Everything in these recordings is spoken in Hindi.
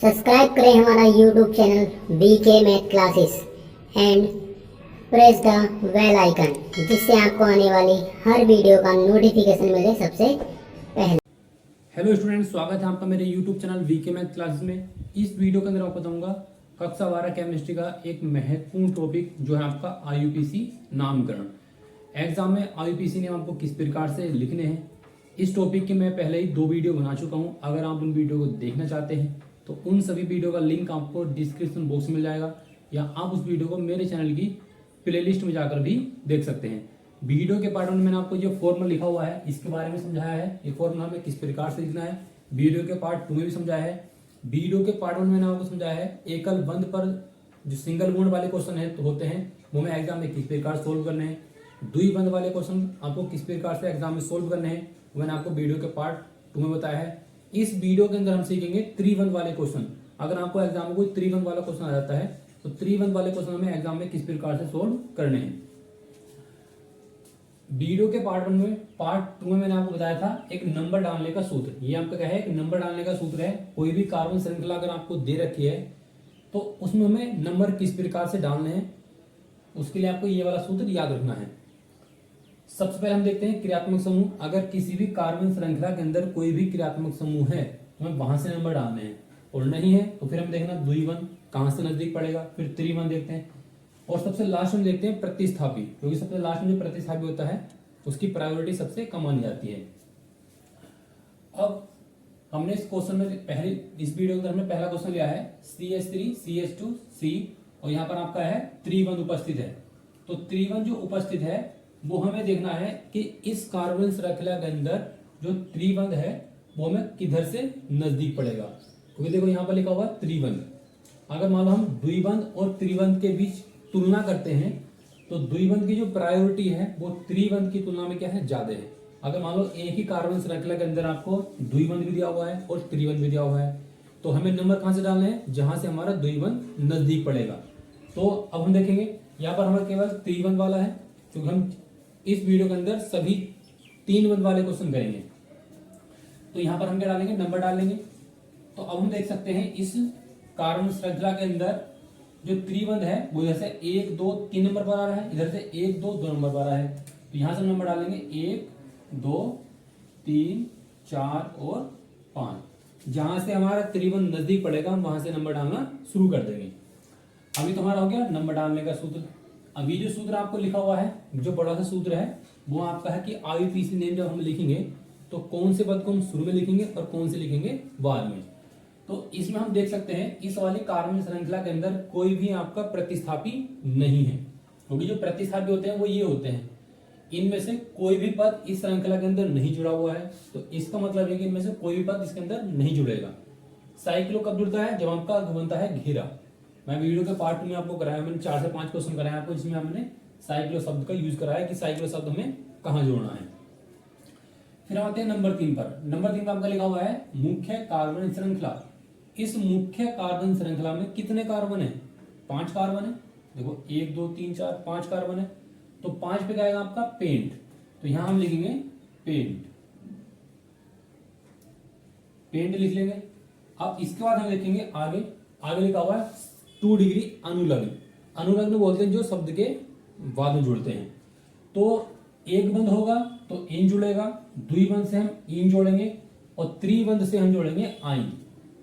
सब्सक्राइब करें हमारा YouTube channel VK math classes and press the bell icon, जिससे आपको आने वाली हर वीडियो का नोटिफिकेशन मिले सबसे पहले। हेलो स्टूडेंट्स, स्वागत है आपका मेरे YouTube channel VK math classes में। इस वीडियो के अंदर आपको बताऊंगा कक्षा 12 केमिस्ट्री का एक महत्वपूर्ण टॉपिक जो है आपका आईयूपीसी नामकरण। एग्जाम में आईयूपीसी नेम आपको किस प्रकार से लिखने हैं, इस टॉपिक की मैं पहले ही 2 वीडियो बना चुका हूं। अगर आप उन वीडियो को देखना चाहते हैं तो उन सभी वीडियो का लिंक आपको डिस्क्रिप्शन बॉक्स में मिल जाएगा, या आप उस वीडियो को मेरे चैनल की प्लेलिस्ट में जाकर भी देख सकते हैं। वीडियो के पार्ट में मैंने आपको जो फॉर्मूला लिखा हुआ है इसके बारे में समझाया है, ये फॉर्मूला हमें किस प्रकार से लिखना है। वीडियो के पार्ट 2 में भी समझाया है। वीडियो के पार्ट 1 में मैंने आपको समझाया है एकल बंद पर जो सिंगल बॉन्ड वाले क्वेश्चन है तो होते हैं वो मैं एग्जाम में किस प्रकार सोल्व करने हैं। द्विबंध वाले क्वेश्चन आपको किस प्रकार से एग्जाम में सोल्व करने हैं वो मैंने आपको वीडियो के पार्ट 2 में बताया है। इस वीडियो के अंदर हम सीखेंगे त्रिबंध वाले क्वेश्चन। अगर आपको एग्जाम में कोई त्रिबंध वाला क्वेश्चन आ जाता है तो त्रिबंध वाले क्वेश्चन हमें एग्जाम में किस प्रकार से सोल्व करने हैं। वीडियो के पार्ट 1 में, पार्ट 2 में मैंने आपको बताया था एक नंबर डालने का सूत्र। ये आपका क्या है, एक नंबर डालने का सूत्र है। कोई भी कार्बन श्रृंखला अगर आपको दे रखी है तो उसमें हमें नंबर किस प्रकार से डालने हैं, उसके लिए आपको ये वाला सूत्र याद रखना है। सबसे पहले हम देखते हैं क्रियात्मक समूह। अगर किसी भी कार्बन श्रृंखला के अंदर कोई भी क्रियात्मक समूह है तो हमें वहां से नंबर डालने हैं, और नहीं है तो फिर हम देखना द्विबंध कहां से नजदीक पड़ेगा, फिर त्रिबंध देखते हैं, और सबसे लास्ट में देखते हैं प्रतिस्थापी, क्योंकि सबसे लास्ट में जो प्रतिस्थापी होता है उसकी प्रायोरिटी सबसे कम मानी जाती है। अब हमने इस क्वेश्चन में पहले इस वीडियो के अंदर हमने पहला क्वेश्चन लिया है CH3 CH2 C, और यहाँ पर आपका है त्रिबंध उपस्थित है। तो त्रिबंध जो उपस्थित है वो हमें देखना है कि इस कार्बन श्रृंखला के अंदर जो त्रिबंध है वो हमें किधर से नजदीक पड़ेगा, क्योंकि देखो यहाँ पर लिखा हुआ है त्रिबंध। अगर मान लो हम द्विबंध और त्रिबंध के बीच तुलना करते हैं तो द्विबंध की जो प्रायोरिटी है वो त्रिबंध की तुलना में क्या है, ज्यादा है। अगर मान लो एक ही कार्बन श्रृंखला के अंदर आपको द्विबंध भी दिया हुआ है और त्रिबंध भी दिया हुआ है तो हमें नंबर कहां से डालने हैं, जहां से हमारा द्विबंध नजदीक पड़ेगा। तो अब हम देखेंगे यहाँ पर हमें केवल त्रिबंध वाला है, क्योंकि हम इस वीडियो के अंदर सभी 3 बंध वाले क्वेश्चन करेंगे। तो यहाँ पर हम क्या डालेंगे, नंबर डालेंगे। तो अब हम देख सकते हैं इस कार्बन श्रृंखला के अंदर जो त्रिबंध है वो इधर से 1 2 3 नंबर पर आ रहा है, इधर से 1 2 2 नंबर पर आ रहा है। तो यहां से नंबर डालेंगे 1 2 3 4 और 5। जहां से हमारा त्रिबंध नजदीक पड़ेगा हम वहां से नंबर डालना शुरू कर देंगे। अभी तो हमारा हो गया नंबर डालने का सूत्र। अभी जो सूत्र आपको लिखा हुआ है, जो बड़ा सा सूत्र है, वो आपका है कि आईयूपीसी नेम जब हम लिखेंगे तो कौन से पद को हम शुरू में लिखेंगे और कौन से लिखेंगे बाद में। तो इसमें हम देख सकते हैं इस वाली कार्बन श्रृंखला के अंदर कोई भी आपका प्रतिस्थापी नहीं है, क्योंकि जो प्रतिस्थापी होते हैं वो ये होते हैं, इनमें से कोई भी पद इस श्रृंखला के अंदर नहीं जुड़ा हुआ है। तो इसका मतलब है कि इनमें से कोई भी पद इसके अंदर नहीं जुड़ेगा। साइक्लो कब जुड़ता है, जब आपका बनता है घेरा। मैं वीडियो के पार्ट में आपको कराया, मैंने 4 से 5 क्वेश्चन कराया आपको, जिसमें हमने साइक्लो शब्द का यूज कराया कि साइक्लो शब्द हमें कहां जोड़ना है। फिर आते हैं नंबर 3 पर। नंबर 3 पर आपका लिखा हुआ है मुख्य कार्बन श्रृंखला। इस मुख्य कार्बन श्रृंखला में कितने कार्बन है, 5 कार्बन है। देखो 1 2 3 4 5 कार्बन है। तो 5 पे क्या आएगा आपका पेंट, तो यहां हम लिखेंगे पेंट, पेंट लिख लेंगे। अब इसके बाद हम लिखेंगे आगे, आगे लिखा हुआ है 2 डिग्री अनुलग्न। अनुलग्न बोलते हैं जो शब्द के बाद में जुड़ते हैं। तो एक बंध होगा तो इन जुड़ेगा, द्विबंध से हम इन जोड़ेंगे, और त्रिबंध से हम जोड़ेंगे आइन।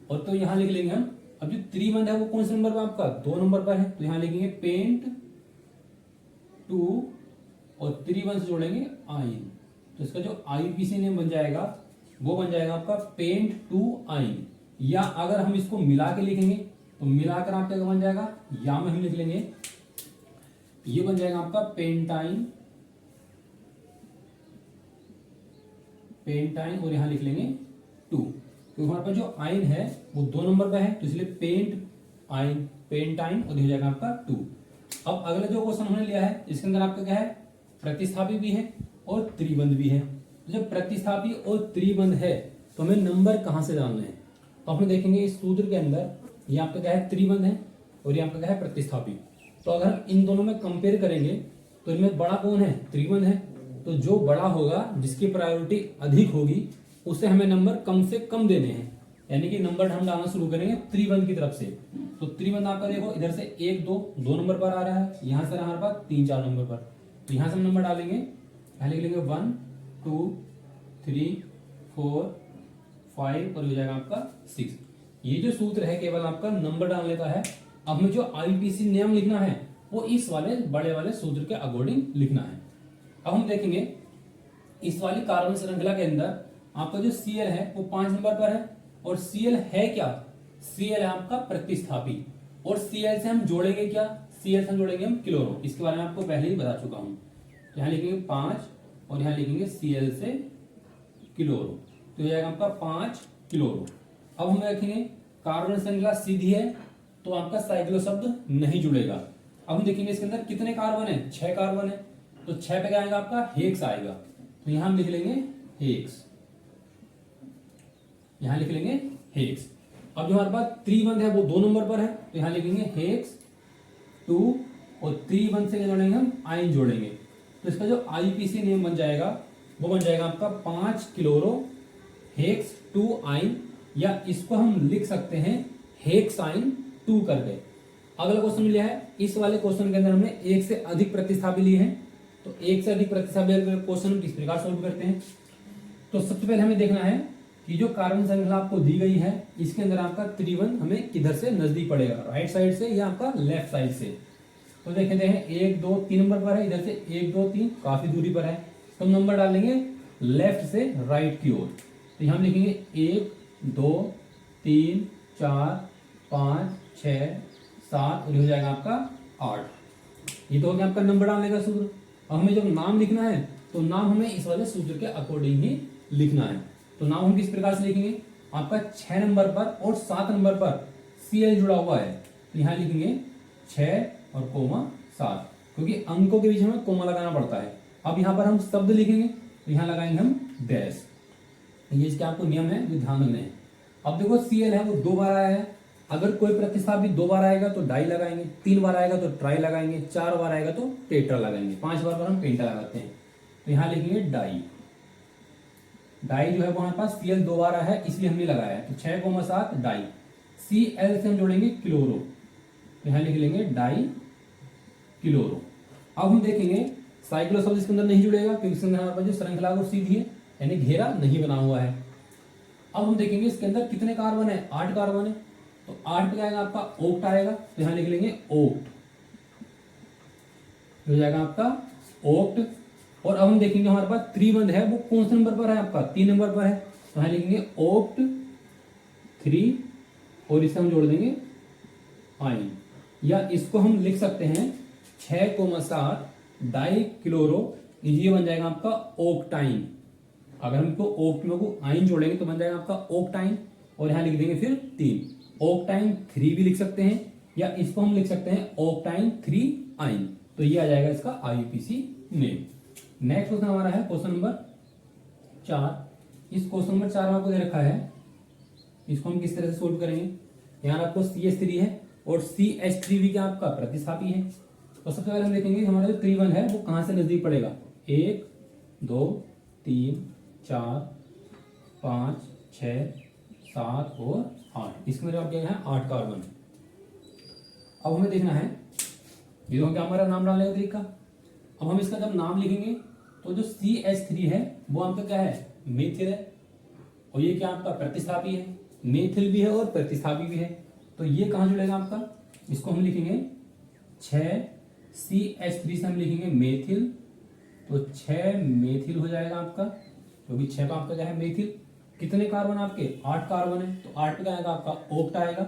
और तो यहां लिख लेंगे हम, अब जो त्रिबंध है वो कौन से नंबर पर आपका 2 नंबर पर है, तो यहां लिखेंगे पेंट 2, और त्रिबंध से जोड़ेंगे आइन। तो इसका जो आईयूपीसी नेम बन जाएगा वो बन जाएगा आपका पेंट 2 आइन। या अगर हम इसको मिला के लिखेंगे तो मिलाकर आपका क्या बन जाएगा, या में हम लिख लेंगे, ये बन जाएगा आपका पेंटाइन, पेंटाइन, और यहां लिख लेंगे 2, क्योंकि हमारे पास जो आइन है वो 2 नंबर पे है, तो इसलिए पेंट आइन, पेंटाइन, और हो जाएगा आपका 2। अब अगला जो क्वेश्चन हमने लिया है इसके अंदर आपका क्या है, प्रतिस्थापी भी है और त्रिबंध भी है। तो जब प्रतिस्थापी और त्रिबंध है तो हमें नंबर कहां से डालने हैं, तो हम देखेंगे इस सूत्र के अंदर ये आपका क्या है, त्रिबंध है, और ये आपका क्या है, प्रतिस्थापी। तो अगर हम इन दोनों में कंपेयर करेंगे तो इनमें बड़ा कौन है, त्रिबंध है। तो जो बड़ा होगा, जिसकी प्रायोरिटी अधिक होगी, उसे हमें नंबर कम से कम देने हैं। यानी कि नंबर हम डालना शुरू करेंगे त्रिबंध की तरफ से। तो त्रिबंध आपका देखो इधर से 1 2 2 नंबर पर आ रहा है, यहाँ से हमारे पास 3 4 नंबर पर। तो यहाँ से हम नंबर डालेंगे, यहाँ लिख लेंगे 1 2 3 4 5 और हो जाएगा आपका 6। ये जो सूत्र है केवल आपका नंबर डालने का है। अब हमें जो आईपीसी नियम लिखना है वो इस वाले बड़े वाले सूत्र के अकॉर्डिंग लिखना है। अब हम देखेंगे इस वाली कार्बन श्रृंखला के अंदर आपका जो Cl है वो 5 नंबर पर है, और Cl है क्या, Cl है आपका प्रतिस्थापी, और Cl से हम जोड़ेंगे क्या, Cl से हम जोड़ेंगे हम क्लोरो। इसके बारे में आपको पहले ही बता चुका हूं। यहाँ लिखेंगे 5 और यहाँ लिखेंगे Cl से क्लोरो, तो हो जाएगा आपका 5 क्लोरो। अब हम रखेंगे कार्बन श्रृंखला सीधी है तो आपका साइक्लो शब्द नहीं जुड़ेगा। अब हम देखेंगे इसके अंदर कितने कार्बन है, 6 कार्बन है, तो 6 पे क्या आएगा आपका हेक्स आएगा। तो यहां हम लिख लेंगे हेक्स, यहां लिख लेंगे हेक्स। अब जो हमारे पास त्रिबंध है वो 2 नंबर पर है, तो यहां लिखेंगे हेक्स 2 और त्रिबंध से क्या जोड़ेंगे हम, आयन जोड़ेंगे। तो इसका जो आईपीसी नियम बन जाएगा वो बन जाएगा आपका 5 क्लोरो हेक्स 2 आयन, या इसको हम लिख सकते हैं हेक्स आयन 2 करके। अगला क्वेश्चन लिया है, इस वाले क्वेश्चन के अंदर हमने एक से अधिक प्रतिस्थापी लिए हैं। तो एक से अधिक प्रतिस्थापी क्वेश्चन हम किस प्रकार सोल्व करते हैं। तो सबसे पहले हमें देखना है कि जो कार्बन श्रृंखला आपको दी गई है इसके अंदर आपका त्रिबंध हमें किधर से नजदीक पड़ेगा, राइट साइड से या आपका लेफ्ट साइड से। तो देखते हैं 1 2 3 नंबर पर है, इधर से 1 2 3 काफी दूरी पर है, तो हम नंबर डालेंगे लेफ्ट से राइट की ओर। तो यहां हम लिखेंगे 1 2 3 4 5 6 7 और हो जाएगा आपका 8। ये तो हो गया आपका नंबर डालने का सूत्र। अब हमें जब नाम लिखना है तो नाम हमें इस वाले सूत्र के अकॉर्डिंग ही लिखना है। तो नाम हम किस प्रकार से लिखेंगे, आपका 6 नंबर पर और 7 नंबर पर Cl जुड़ा हुआ है, तो यहाँ लिखेंगे 6 और कोमा 7, क्योंकि अंकों के बीच हमें कोमा लगाना पड़ता है। अब यहाँ पर हम शब्द लिखेंगे तो यहाँ लगाएंगे हम डैश। ये इसके आपको नियम है जो ध्यान रखने हैं। अब देखो Cl है वो 2 बार आया है, अगर कोई प्रतिस्थापी 2 बार आएगा तो डाई लगाएंगे, 3 बार आएगा तो ट्राई लगाएंगे, 4 बार आएगा तो टेट्रा लगाएंगे, 5 बार पर हम पेंटा लगाते हैं। तो यहाँ लिखेंगे डाई। डाई जो है वो हमारे पास Cl 2 बार आया है इसलिए हमने लगाया है, तो 6 7 डाई। Cl से हम जोड़ेंगे क्लोरो, तो यहाँ लिख लेंगे डाई क्लोरो। अब हम देखेंगे साइक्लो शब्द इसके अंदर नहीं जुड़ेगा क्योंकि इसके अंदर हमारे पास जो श्रृंखला वो सीधी है यानी घेरा नहीं बना हुआ है। अब हम देखेंगे इसके अंदर कितने कार्बन है, 8 कार्बन है, तो 8 पे आएगा आपका ओक्ट आएगा, तो यहाँ लिख लेंगे ओक्ट, हो जाएगा आपका ओक्ट। और अब हम देखेंगे हमारे पास त्रिबंध है वो कौन से नंबर पर है, आपका 3 नंबर पर है, तो यहाँ लिखेंगे ओक्ट 3 और इससे हम जोड़ देंगे आयन, या इसको हम लिख सकते हैं 6 7 डाई क्लोरो, ये बन जाएगा आपका ओक्टाइन। अगर हमको ओक्ट में को आयन जोड़ेंगे तो बन जाएगा आपका ओक्टाइन, और यहाँ लिख देंगे फिर 3 ओक्टाइन 3 भी लिख सकते हैं, या इसको हम लिख सकते हैं ओक्टाइन 3 आयन। तो ये आ जाएगा इसका आईपीसी नेम। नेक्स्ट क्वेश्चन हमारा है क्वेश्चन नंबर 4। इस क्वेश्चन नंबर 4 में आपको दे रखा है, इसको हम किस तरह से सोल्व करेंगे। यहाँ आपको CH3 है और CH3 भी क्या आपका प्रतिस्थापी है। तो सबसे पहले हम देखेंगे हमारा जो त्रिबंध है वो कहाँ से नजदीक पड़ेगा, 1 2 3 4 5 6 7 और 8। इसके अंदर क्या है 8 कार्बन। अब हमें देखना है ये तो क्या हमारा नाम डालने का तरीका। अब हम इसका जब नाम लिखेंगे तो जो CH3 है वो आपका क्या है, मेथिल है, और ये क्या आपका प्रतिस्थापी है, मेथिल भी है और प्रतिस्थापी भी है। तो ये कहाँ जुड़ेगा आपका, इसको हम लिखेंगे 6 CH3 से हम लिखेंगे मेथिल, तो 6 मेथिल हो जाएगा आपका, क्योंकि 6 का आपका क्या है मेथिल। कितने कार्बन आपके, 8 कार्बन है, तो 8 पे क्या आएगा आपका ओक्ट आएगा।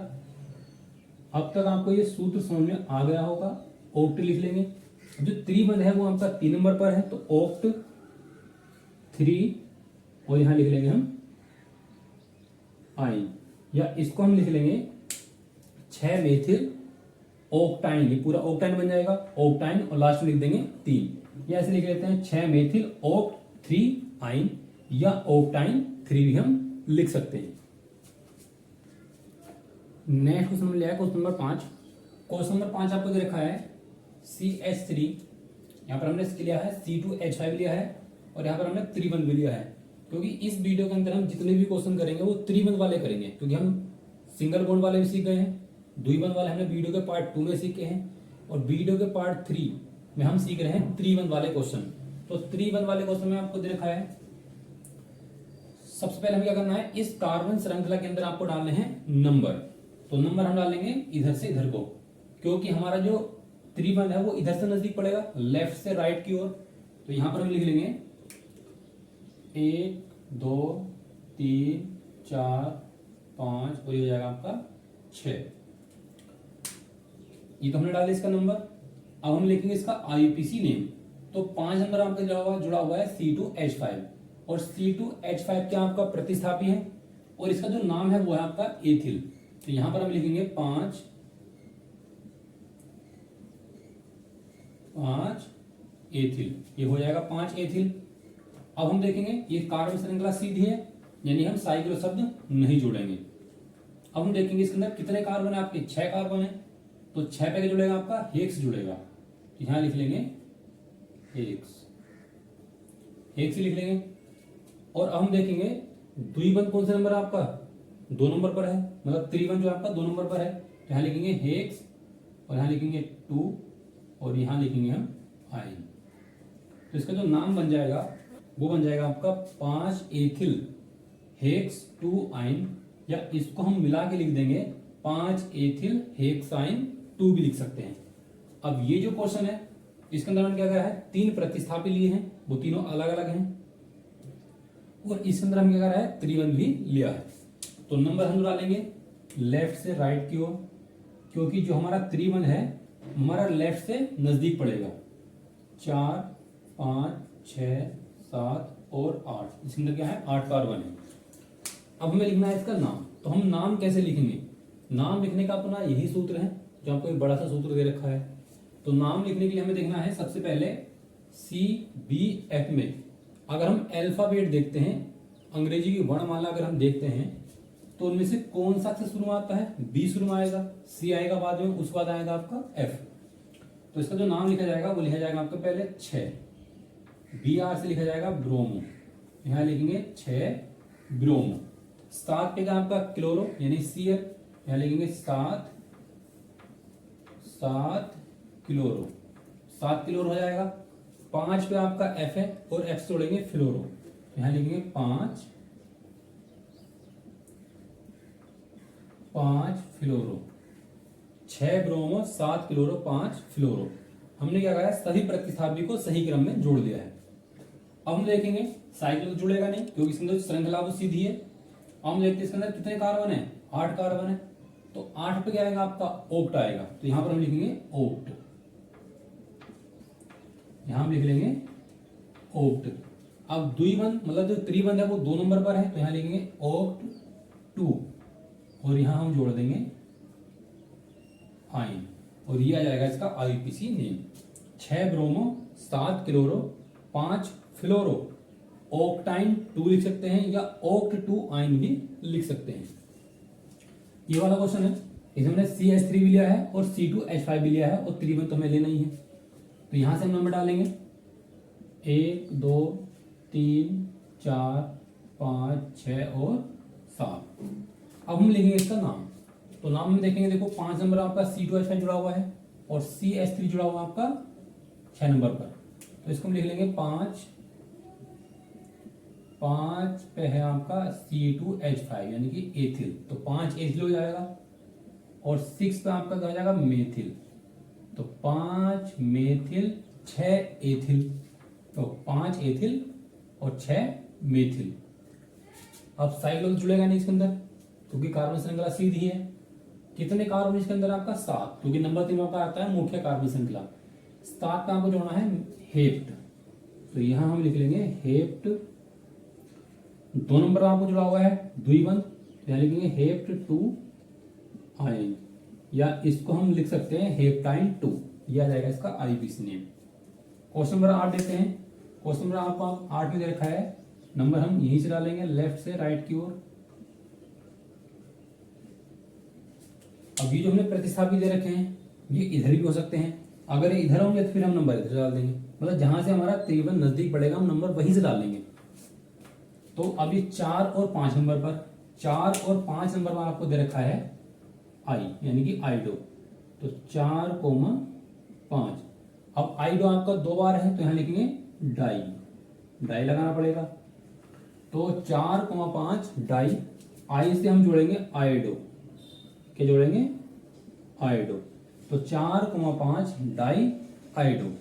अब तक आपको ये सूत्र समझ में आ गया होगा, ओक्ट लिख लेंगे। जो त्रिबंध है वो आपका 3 नंबर पर है, तो ओक्ट 3 और यहां लिख लेंगे हम आयन, या इसको हम लिख लेंगे 6 मेथिल ओक्टाइन, ये पूरा ओक्टाइन बन जाएगा ओक्टाइन, और लास्ट में लिख देंगे 3, या ऐसे लिख लेते हैं 6 मेथिल ओक्ट 3 आयन, या ओक्टाइन 3 भी हम लिख सकते हैं। नेक्स्ट क्वेश्चन नंबर लिया है क्वेश्चन नंबर 5। क्वेश्चन नंबर 5 आपको दे रखा है CH3, यहाँ पर हमने इसके लिया है C2H5 लिया है, और यहाँ पर हमने त्रिबंध भी लिया है। क्योंकि इस वीडियो के अंदर हम जितने भी क्वेश्चन करेंगे वो त्रिबंध वाले करेंगे, क्योंकि हम सिंगल बॉन्ड वाले भी सीख गए हैं, द्विबंध वाले हमने वीडियो के पार्ट 2 में सीखे हैं, और वीडियो के पार्ट 3 में हम सीख रहे हैं त्रिबंध वाले क्वेश्चन। तो त्रिबंध वाले क्वेश्चन में आपको दे रखा है, सबसे पहले हमें क्या करना है, इस कार्बन श्रृंखला के अंदर आपको डालने हैं नंबर। तो नंबर हम डालेंगे इधर से इधर को, क्योंकि हमारा जो त्रिबंध है वो इधर से नजदीक पड़ेगा, लेफ्ट से राइट की ओर। तो यहां पर हम लिख लेंगे 1 2 3 4 5 और ये हो जाएगा आपका 6। ये तो हमने डाला इसका नंबर। अब हम लिखेंगे इसका आईपीसी नेम। तो 5 नंबर आपका जुड़ा हुआ है C2H5, और C2H5 क्या आपका प्रतिस्थापी है, और इसका जो नाम है वो है आपका एथिल। तो यहां पर हम लिखेंगे 5 एथिल, ये हो जाएगा 5 एथिल। अब हम देखेंगे ये कार्बन श्रृंखला सीधी है, यानी हम साइक्लो शब्द नहीं जोड़ेंगे। अब हम देखेंगे इसके अंदर कितने कार्बन है, आपके 6 कार्बन है। तो 6 पे जुड़ेगा आपका हेक्स जुड़ेगा, तो यहां लिख लेंगे हेक्स लिख लेंगे। और अब हम देखेंगे द्विबंध कौन सा नंबर है आपका, 2 नंबर पर है, मतलब त्रिबंध जो आपका 2 नंबर पर है। तो यहां लिखेंगे हेक्स, और यहां लिखेंगे 2, और यहां लिखेंगे हम आइन। तो इसका जो नाम बन जाएगा वो बन जाएगा आपका 5 एथिल हेक्स 2 आइन, या इसको हम मिला के लिख देंगे 5 एथिल हेक्साइन 2 भी लिख सकते हैं। अब ये जो क्वेश्चन है इसके अंदर हमने क्या करा है, 3 प्रतिस्थापी लिए हैं, वो तीनों अलग अलग हैं, और इसके अंदर हम क्या करा है, त्रिबंध भी लिया है। तो नंबर हम डालेंगे लेफ्ट से राइट की ओर, क्योंकि जो हमारा त्रिबंध है हमारा लेफ्ट से नजदीक पड़ेगा। 4 5 6 7 और 8, इसके अंदर क्या है, 8 कार्बन है। अब हमें लिखना है इसका नाम। तो हम नाम कैसे लिखेंगे, नाम लिखने का अपना यही सूत्र है, जो आपको एक बड़ा सा सूत्र दे रखा है। तो नाम लिखने के लिए हमें देखना है सबसे पहले CBF में अगर हम अल्फाबेट देखते हैं, अंग्रेजी की वर्णमाला अगर हम देखते हैं, तो उनमें से कौन सा अक्षर शुरू में आता है, B शुरू में आएगा, C आएगा बाद में, उसके बाद आएगा आपका F। तो इसका जो नाम लिखा जाएगा वो लिखा जाएगा आपका पहले 6, BR से लिखा जाएगा ब्रोमो, यहां लिखेंगे 6 ब्रोमो। 7 पे का आपका क्लोरो यानी Cl, यहां लिखेंगे 7 क्लोरो, 7 क्लोरो हो जाएगा। 5 पे आपका F है, और F से जोड़ेंगे फ्लोरो, यहां लिखेंगे 5 फ्लोरो। 6 ब्रोमो 7 क्लोरो 5 फ्लोरो। हमने क्या कहा, सभी प्रतिस्थापी को सही क्रम में जोड़ दिया है। अब हम देखेंगे साइक्लो जुड़ेगा नहीं, क्योंकि इसके अंदर श्रृंखला वो सीधी है। अब हम देखते हैं इसके अंदर कितने कार्बन है, 8 कार्बन है। तो 8 पे क्या आएगा आपका, ओक्ट आएगा। तो यहां पर हम लिखेंगे ओक्ट, यहां हम लिख लेंगे ओक्ट। अब द्विबंध मतलब जो त्रिबंध है वो 2 नंबर पर है, तो यहां लिखेंगे ओक्ट 2, और यहां हम जोड़ देंगे आइन, और ये आ जाएगा इसका आईपीसी नेम। 6 ब्रोमो 7 क्लोरो 5 फ्लोरो, ओक्टाइन 2 लिख सकते हैं, या ओक्ट 2 आइन भी लिख सकते हैं। ये वाला क्वेश्चन है, इसमें हमने CH3 भी लिया है और C2H5 भी लिया है, और त्रिबंध तो हमें लेना ही है। तो यहां से हम नंबर डालेंगे 1 2 3 4 5 6 और 7। अब हम लिखेंगे इसका नाम। तो नाम में देखेंगे, देखो 5 नंबर आपका C2H5 जुड़ा हुआ है, और CH3 जुड़ा हुआ आपका 6 नंबर पर। तो इसको हम लिख लेंगे 5 पे है आपका C2H5 यानी कि एथिल, तो 5 एथिल हो जाएगा, और 6 पे आपका क्या हो जाएगा, मेथिल। तो 5 मेथिल 6 एथिल, तो 5 एथिल और 6 मेथिल। अब साइक्लो जुड़ेगा नहीं इसके अंदर, क्योंकि कार्बन श्रृंखला सीधी है। कितने कार्बन इसके अंदर आपका 7, क्योंकि नंबर 3 आपका आता है मुख्य कार्बन श्रृंखला। 7 का आपको जोड़ना है हेप्ट, तो यहां हम लिख लेंगे हेप्ट। 2 नंबर आपको जुड़ा हुआ है द्विबंध, तो यहां लिखेंगे हेप्ट 2 आइन, या इसको हम लिख सकते हैं हेप्टाइन 2, यह आ जाएगा इसका आईपीसी नेम। क्वेश्चन नंबर 8 देते हैं। क्वेश्चन नंबर आपको 8 में दे रखा है, नंबर हम यहीं से डालेंगे लेफ्ट से राइट की ओर। अब ये जो हमने प्रतिस्थापी दे रखे हैं ये इधर भी हो सकते हैं, अगर ये इधर होंगे तो फिर हम नंबर इधर डाल देंगे, मतलब जहां से हमारा त्रिबंध नजदीक पड़ेगा हम नंबर वहीं से डालेंगे। तो अभी 4 और 5 नंबर पर, 4 और 5 नंबर पर आपको दे रखा है आई, यानी कि आइडो। तो 4,5। अब आइडो आपका 2 बार है तो यहां लिखेंगे डाई, डाई लगाना पड़ेगा। तो 4,5 डाई, आई से हम जोड़ेंगे आइडो, क्या जोड़ेंगे आइडो। तो 4,5 डाई आइडो।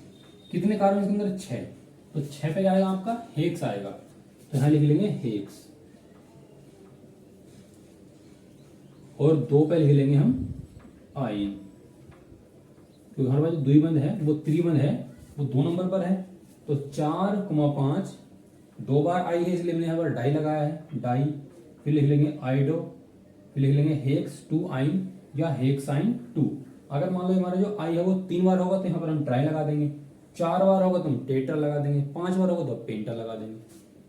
कितने कार्बन के अंदर 6, तो 6 पे आएगा आपका हेक्स आएगा, तो यहां लिख लेंगे हेक्स। और 2 पे लिख लेंगे हम आइन, क्योंकि हमारे पास जो द्विबंध है वो त्रिबंध है, वो 2 नंबर पर है। तो 4,5 2 बार आई है इसलिए मैंने यहाँ पर डाई लगाया है, डाई। फिर लिख लेंगे आइडो, फिर लिख लेंगे हेक्स 2 आइन या हेक्साइन 2। अगर मान लो हमारा जो आई है वो 3 बार होगा तो यहाँ पर हम ट्राई लगा देंगे, 4 बार होगा तो हम टेट्रा लगा देंगे, 5 बार होगा तो पेंटा लगा देंगे।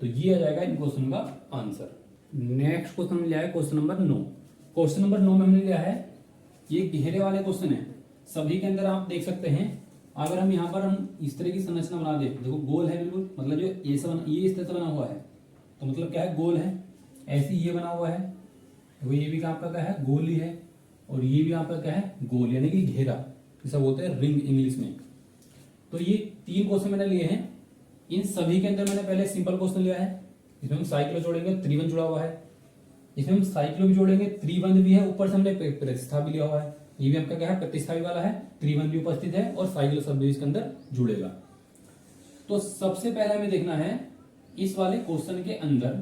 तो ये आ जाएगा इन क्वेश्चन का आंसर। नेक्स्ट क्वेश्चन में लिया है क्वेश्चन नंबर 9। क्वेश्चन नंबर 9 में हमने लिया है, ये घेरे वाले क्वेश्चन है। सभी के अंदर आप देख सकते हैं, अगर हम यहाँ पर हम इस तरह की संरचना बना दे, देखो गोल है बिल्कुल, मतलब जो ये इस तरह से बना हुआ है तो मतलब क्या है, गोल है। ऐसे ये बना हुआ है, वो ये भी आपका क्या है, गोल ही है। और ये भी आपका क्या है, गोल, यानी कि घेरा, जैसा बोलते हैं रिंग इंग्लिश में। तो ये 3 क्वेश्चन मैंने लिए हैं। इन सभी के अंदर मैंने पहले सिंपल क्वेश्चन लिया है, इसमें हम साइक्लो जोड़ेंगे, त्रिबंध जुड़ा हुआ है। इसमें हम साइक्लो भी जोड़ेंगे, त्रिबंध भी है, ऊपर से हमने प्रतिष्ठा भी लिया हुआ है। ये भी आपका क्या है, प्रतिष्ठा वाला है, त्रिबंध भी उपस्थित है और साइक्लो शब्द भी इसके अंदर जुड़ेगा। तो सबसे पहले हमें देखना है इस वाले क्वेश्चन के अंदर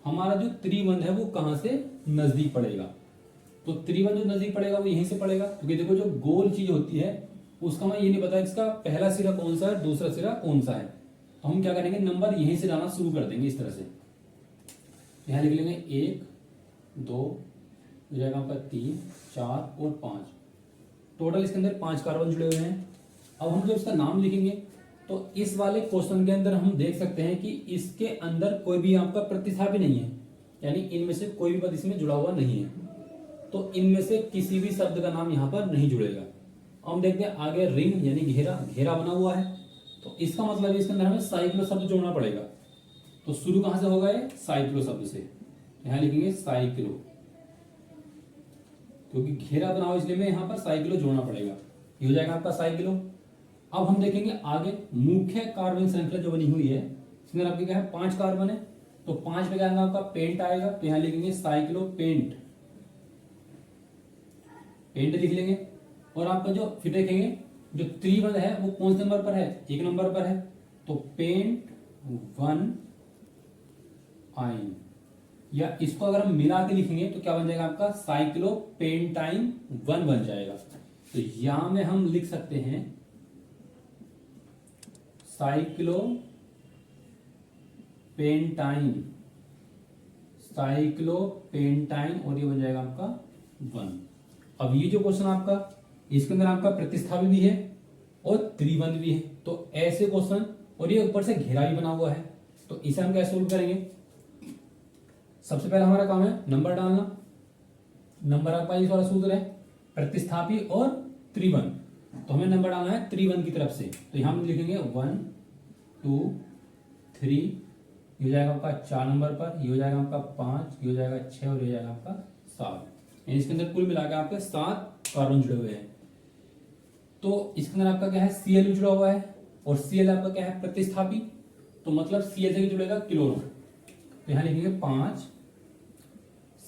हमारा जो त्रिबंध है वो कहां से नजदीक पड़ेगा। तो त्रिबंध जो नजदीक पड़ेगा वो यहीं से पड़ेगा, क्योंकि देखो जो गोल चीज होती है उसका हमें ये नहीं पता इसका पहला सिरा कौन सा है, दूसरा सिरा कौन सा है। तो हम क्या करेंगे, नंबर यहीं से डालना शुरू कर देंगे इस तरह से। यहां लिख लेंगे 1 2 हो जाएगा आपका 3 4 और 5। टोटल इसके अंदर 5 कार्बन जुड़े हुए हैं। अब हम जब इसका नाम लिखेंगे तो इस वाले क्वेश्चन के अंदर हम देख सकते हैं कि इसके अंदर कोई भी आपका प्रतिस्थापी नहीं है, यानी इनमें से कोई भी पद इसमें जुड़ा हुआ नहीं है। तो इनमें से किसी भी शब्द का नाम यहाँ पर नहीं जुड़ेगा। अब हम देखते हैं आगे, रिंग यानी घेरा, घेरा बना हुआ है, तो इसका मतलब इसके अंदर हमें साइक्लो शब्द जोड़ना पड़ेगा। तो शुरू कहां से होगा, ये साइक्लो शब्द से। यहां लिखेंगे साइक्लो, क्योंकि घेरा बना हुआ इसलिए मैं यहां पर साइक्लो जोड़ना पड़ेगा। ये हो जाएगा आपका साइक्लो। अब हम देखेंगे आगे, मुख्य कार्बन श्रृंखला जो बनी हुई है इसमें आपके क्या है, 5 कार्बन है। तो 5 पे क्या आएगा आपका, पेंट आएगा, तो यहां लिखेंगे साइक्लो पेंट, पेंट लिख लेंगे। और आपका जो फिर देखेंगे जो त्रिबंध है वो कौन से नंबर पर है, 1 नंबर पर है। तो पेंट 1 आइन, या इसको अगर हम मिला के लिखेंगे तो क्या बन जाएगा आपका, साइक्लो पेंटाइन 1 बन जाएगा। तो यहां में हम लिख सकते हैं साइक्लो पेंटाइन, साइक्लो पेंटाइन, और ये बन जाएगा आपका 1। अब ये जो क्वेश्चन आपका, इसके अंदर आपका प्रतिस्थापी भी है और त्रिबंध भी है। तो ऐसे क्वेश्चन, और ये ऊपर से घेरा भी बना हुआ है, तो इसे हम कैसे सोल्व करेंगे। सबसे पहला हमारा काम है नंबर डालना। नंबर आपका इस वाला सूत्र है, प्रतिस्थापी और त्रिबंध। तो हमें नंबर डालना है त्रिबंध की तरफ से। तो यहां हम लिखेंगे 1 2 3, ये हो जाएगा आपका 4 नंबर पर, ये हो जाएगा आपका 5, ये हो जाएगा 6 और ये हो जाएगा आपका 7। यानी इसके अंदर कुल मिलाकर आपके 7 कार्बन जुड़े हुए हैं। तो इसके अंदर आपका क्या है, Cl भी जुड़ा हुआ है, और Cl आपका क्या है, प्रतिस्थापी। तो मतलब Cl से जुड़ेगा क्लोरो। तो यहां लिखेंगे 5,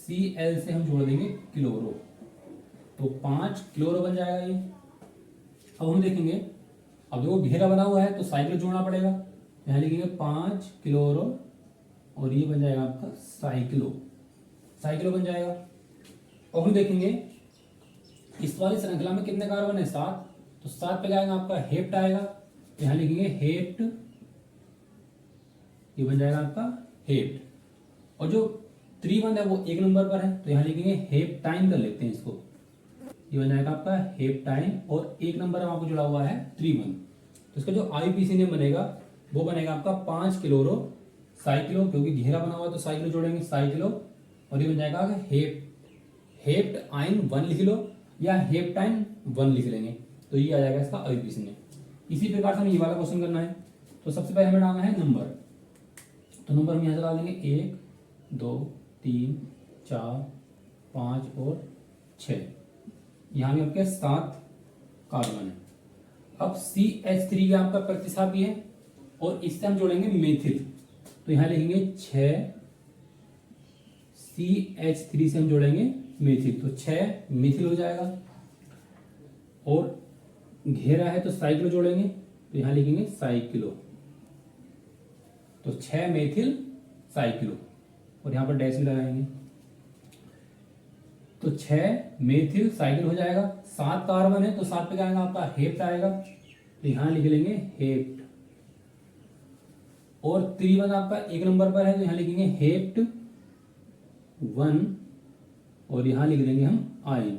Cl से हम जोड़ देंगे क्लोरो, तो 5 क्लोरो बन जाएगा ये। अब हम देखेंगे, अब देखो घेरा बना हुआ है तो साइक्लो जोड़ना पड़ेगा। यहां लिखेंगे 5 क्लोरो और ये बन जाएगा आपका साइक्लो, साइक्लो बन जाएगा। अब हम देखेंगे इस वाली श्रृंखला में कितने कार्बन है, 7। तो 7 पे जाएगा आपका हेप्ट आएगा, यहां लिखेंगे हेप्ट, ये बन जाएगा आपका हेप्ट। और जो त्रिबंध है वो 1 नंबर पर है, तो यहां लिखेंगे हेप्टाइन कर लेते हैं इसको, ये बन जाएगा आपका हेप्टाइन। और 1 नंबर आपको जुड़ा हुआ है त्रिबंध, तो इसका जो आईपीसी नेम बनेगा वो बनेगा आपका 5 क्लोरो साइक्लो, क्योंकि घेरा बना हुआ है तो साइक्लो जोड़ेंगे, साइक्लो। और ये बन जाएगा हेप्ट आइन 1 लिख लो, या हेप्टाइन 1 लिख लेंगे, तो ये आ जाएगा इसका आईपीसी नेम। इसी प्रकार से हमें ये वाला क्वेश्चन करना है। तो सबसे पहले हमें डालना है नंबर। तो नंबर हम यहाँ से डाल देंगे 1 2 3 4 5 और 6। यहाँ भी आपके 7 कार्बन है। अब CH3 का आपका प्रतिस्थापी है और इससे हम जोड़ेंगे मेथिल। तो यहाँ लिखेंगे 6 CH3 से हम जोड़ेंगे मेथिल, तो 6 मेथिल हो जाएगा। और घेरा है तो साइक्लो जोड़ेंगे, तो यहाँ लिखेंगे साइक्लो, तो 6 मेथिल साइक्लो, और यहाँ पर डैश भी लगाएंगे। तो 6 मेथिल साइकिल हो जाएगा। 7 कार्बन है तो 7 पे क्या आएगा आपका हेप्ट आएगा, तो यहां लिख लेंगे हेप्ट। और त्रिबंध आपका 1 नंबर पर है तो यहां लिखेंगे हेप्ट 1, और यहां लिख देंगे हम आयन।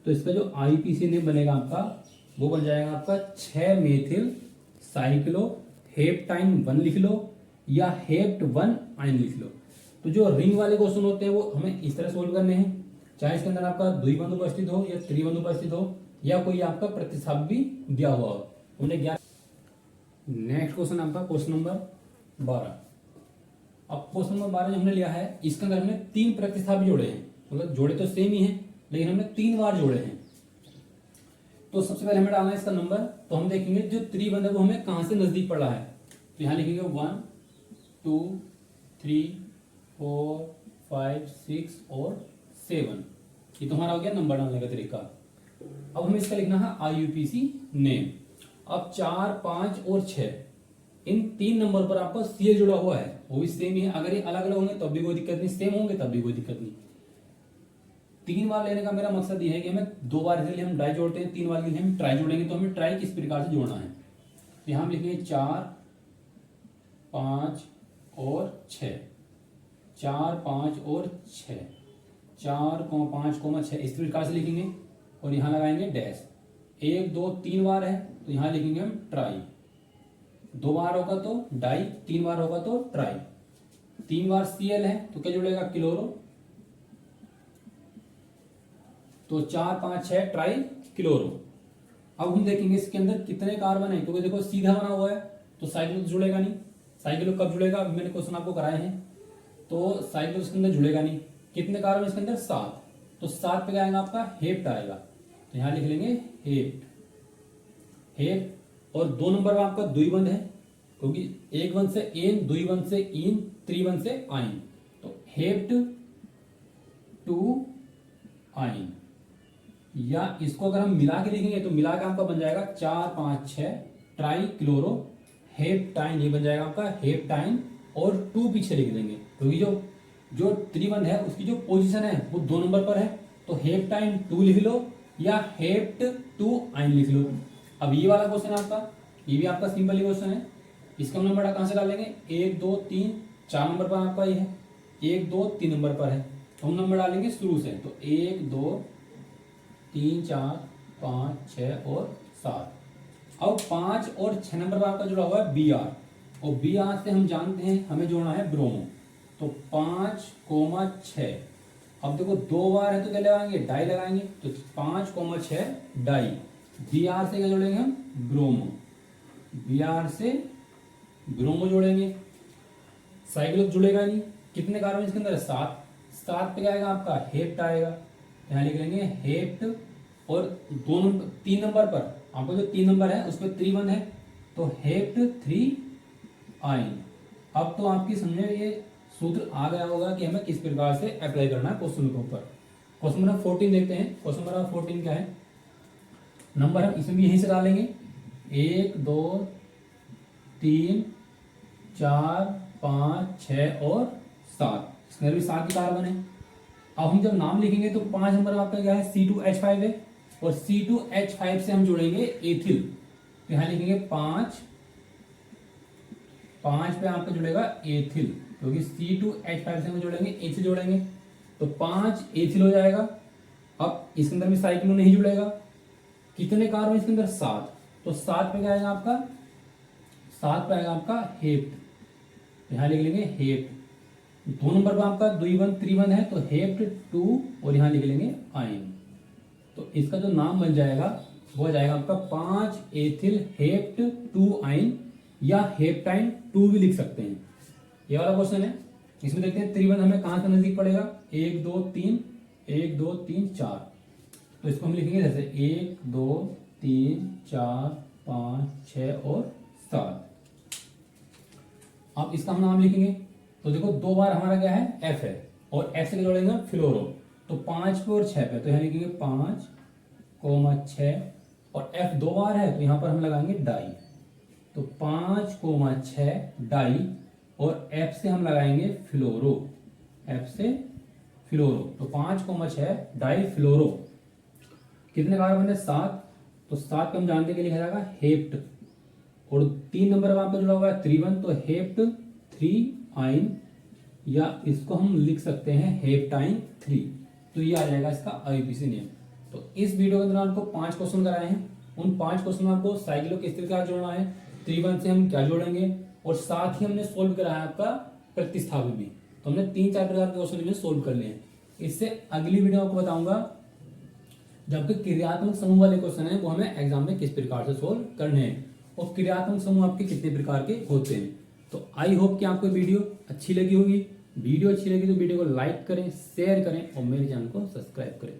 तो इसका जो IUPAC नेम बनेगा आपका वो बन जाएगा आपका 6 मेथिल साइक्लो हेप्टाइन 1 लिख लो, या हेप्ट 1 आयन लिख लो। तो जो रिंग वाले क्वेश्चन होते हैं वो हमें इस तरह सोल्व करने हैं, चाहे इसके अंदर आपका द्विबंध उपस्थित हो या त्रिबंध उपस्थित हो या कोई आपका प्रतिस्थापी भी दिया हुआ हो। हमने ज्ञान। नेक्स्ट क्वेश्चन आपका क्वेश्चन नंबर 12। अब क्वेश्चन नंबर 12 जो हमने लिया है इसके अंदर हमने 3 प्रतिस्थापी जोड़े हैं, मतलब जोड़े तो सेम ही हैं लेकिन हमने 3 बार जोड़े हैं। तो सबसे पहले हमें डालना है इसका नंबर। तो हम देखेंगे जो त्रिबंध है वो हमें कहां से नजदीक पड़ रहा है, तो यहाँ लिखेंगे 1 2 3 4 5 6 और 7। ये तुम्हारा हो गया नंबर डालने का तरीका। अब हमें इसका लिखना है IUPAC नेम। अब 4 5 और 6 इन 3 नंबर पर आपका CL जुड़ा हुआ है, वो भी सेम ही है। अगर ये अलग अलग होंगे तब भी कोई दिक्कत नहीं, सेम होंगे तब भी कोई दिक्कत नहीं। 3 बार लेने का मेरा मकसद ये है कि हमें 2 बार के लिए हम डाई जोड़ते हैं, 3 बार के लिए हम ट्राई जोड़ेंगे। तो हमें ट्राई किस प्रकार से जोड़ना है, तो यहां हम लिखेंगे 4 5 और 6, 4 5 और 6, 4 5 6 इस प्रकार से लिखेंगे। और यहां लगाएंगे डैश। 1 2 3 बार है तो यहां लिखेंगे हम ट्राई। 2 बार होगा तो डाई, 3 बार होगा तो ट्राई। 3 बार CL है तो क्या जुड़ेगा क्लोरो, तो 4 5 6 ट्राई क्लोरो। अब हम देखेंगे इसके अंदर कितने कार्बन है, क्योंकि देखो सीधा बना हुआ है तो साइक्लो जुड़ेगा नहीं। साइक्लो कब जुड़ेगा, अभी मैंने क्वेश्चन आपको कराए हैं, तो साइक्लो इसके अंदर जुड़ेगा नहीं। कितने कार्बन इसके अंदर 7, तो 7 पे क्या आएगा आपका हेप्ट आएगा, तो यहां लिख लेंगे हेप्ट हेप्ट। और 2 नंबर में आपका द्विबंध है, क्योंकि एक बंध से एन, द्विबंध से इन, त्रिबंध से आइन, तो हेप्ट 2 आइन। या इसको अगर हम मिला के लिखेंगे तो मिला के आपका बन जाएगा 4 5 6 ट्राई क्लोरो हेप्टाइन, ये बन जाएगा आपका हेप्टाइन। और 2 पीछे लिख देंगे, क्योंकि जो त्रिबंध है उसकी जो पोजीशन है वो 2 नंबर पर है, तो हेप्टाइन 2 लिख लो या हेप्ट 2 आइन लिख लो। अब ये वाला क्वेश्चन आपका, ये भी आपका सिंपल ही क्वेश्चन है। इसका हम नंबर कहां से डालेंगे, 1 2 3 4 नंबर पर आपका ये है, 1 2 3 नंबर पर है, तो हम नंबर डालेंगे शुरू से। तो 1 2 3 4 5 6 और 7। अब 5 और 6 नंबर पर आपका जुड़ा हुआ है Br, और Br से हम जानते हैं हमें जोड़ना है ब्रोमो, तो 5 6। अब देखो 2 बार है तो क्या लगाएंगे, डाई लगाएंगे, तो 5 6 डाई। Br से क्या जोड़ेंगे हम, ब्रोमो, Br से ब्रोमो जोड़ेंगे। साइक्लो जुड़ेगा नहीं, कितने कार्बन इसके अंदर है 7, 7 पे क्या आएगा आपका हेप्ट आएगा, यहाँ लिख लेंगे हेप्ट। और 3 नंबर पर आपको जो 3 नंबर है उसमें त्रिबंध है, तो हेप्ट 3 आइन। अब तो आपकी समझ में ये सूत्र आ गया होगा कि हमें किस प्रकार से अप्लाई करना है क्वेश्चन के ऊपर। क्वेश्चन नंबर 14 देखते हैं। क्वेश्चन नंबर 14 क्या है, नंबर हम इसमें भी यहीं से डालेंगे 1 2 3 4 5 6 और 7, इसमें भी 7 ही कार्बन है। अब हम जब नाम लिखेंगे तो 5 नंबर आपका क्या है C2H5 है, और C2H5 से हम जोड़ेंगे एथिल, तो यहां लिखेंगे 5 पे आपका जुड़ेगा एथिल, क्योंकि C2H5 से हम जोड़ेंगे एथिल जोड़ेंगे, तो 5 एथिल हो जाएगा। अब इसके अंदर भी साइक्लो नहीं जुड़ेगा, कितने कार्बन इसके अंदर 7, तो 7 पे क्या आएगा आपका, 7 पे आएगा आपका हेप्ट, यहां लिख लेंगे हेप्ट। 2 नंबर पर आपका द्विबंध त्रिबंध है तो हेप्ट 2, और यहां लिख लेंगे आइन। तो इसका जो नाम बन जाएगा वो हो जाएगा आपका 5 एथिल हेप्ट 2 आइन, या हेप्टाइन 2 भी लिख सकते हैं। ये वाला क्वेश्चन है, इसमें देखते हैं त्रिबंध हमें कहाँ से नजदीक पड़ेगा, 1 2 3 1 2 3 4। तो इसको हम लिखेंगे जैसे 1 2 3 4 5 6 और 7। अब इसका हम नाम लिखेंगे, तो देखो 2 बार हमारा क्या है, एफ है, और एफ से जोड़ेंगे फ्लोरो, तो 5 पे और 6 पे, तो यहाँ लिखेंगे 5 6, और एफ 2 बार है तो यहाँ पर हम लगाएंगे डाई, तो 5 6 डाई, और एफ से हम लगाएंगे फ्लोरो, एफ से फ्लोरो, तो 5 6 डाई फ्लोरो। कितने कार्बन है, 7, तो 7 को हम जानते हैं कि लिखा जाएगा हेप्ट, और 3 नंबर वहां पर जुड़ा हुआ है त्रिबंध, तो हेप्ट 3 आइन, या इसको हम लिख सकते हैं हेप्टाइन 3। तो ये आ जाएगा इसका आईयूपीएसी नेम। तो इस वीडियो के अंदर आपको 5 क्वेश्चन कराए हैं, उन 5 क्वेश्चन में आपको साइक्लो किस तरीके का जोड़ना है, त्रिबंध से हम क्या जोड़ेंगे, और साथ ही हमने सोल्व कराया आपका प्रतिस्थापित भी। तो हमने 3-4 प्रकार के क्वेश्चन में सोल्व कर लिए हैं। इससे अगली वीडियो आपको बताऊंगा जबकि क्रियात्मक समूह वाले क्वेश्चन है वो हमें एग्जाम में किस प्रकार से सोल्व करने हैं, और क्रियात्मक समूह आपके कितने प्रकार के होते हैं। तो आई होप कि आपको वीडियो अच्छी लगी होगी। वीडियो अच्छी लगी तो वीडियो को लाइक करें, शेयर करें और मेरे चैनल को सब्सक्राइब करें।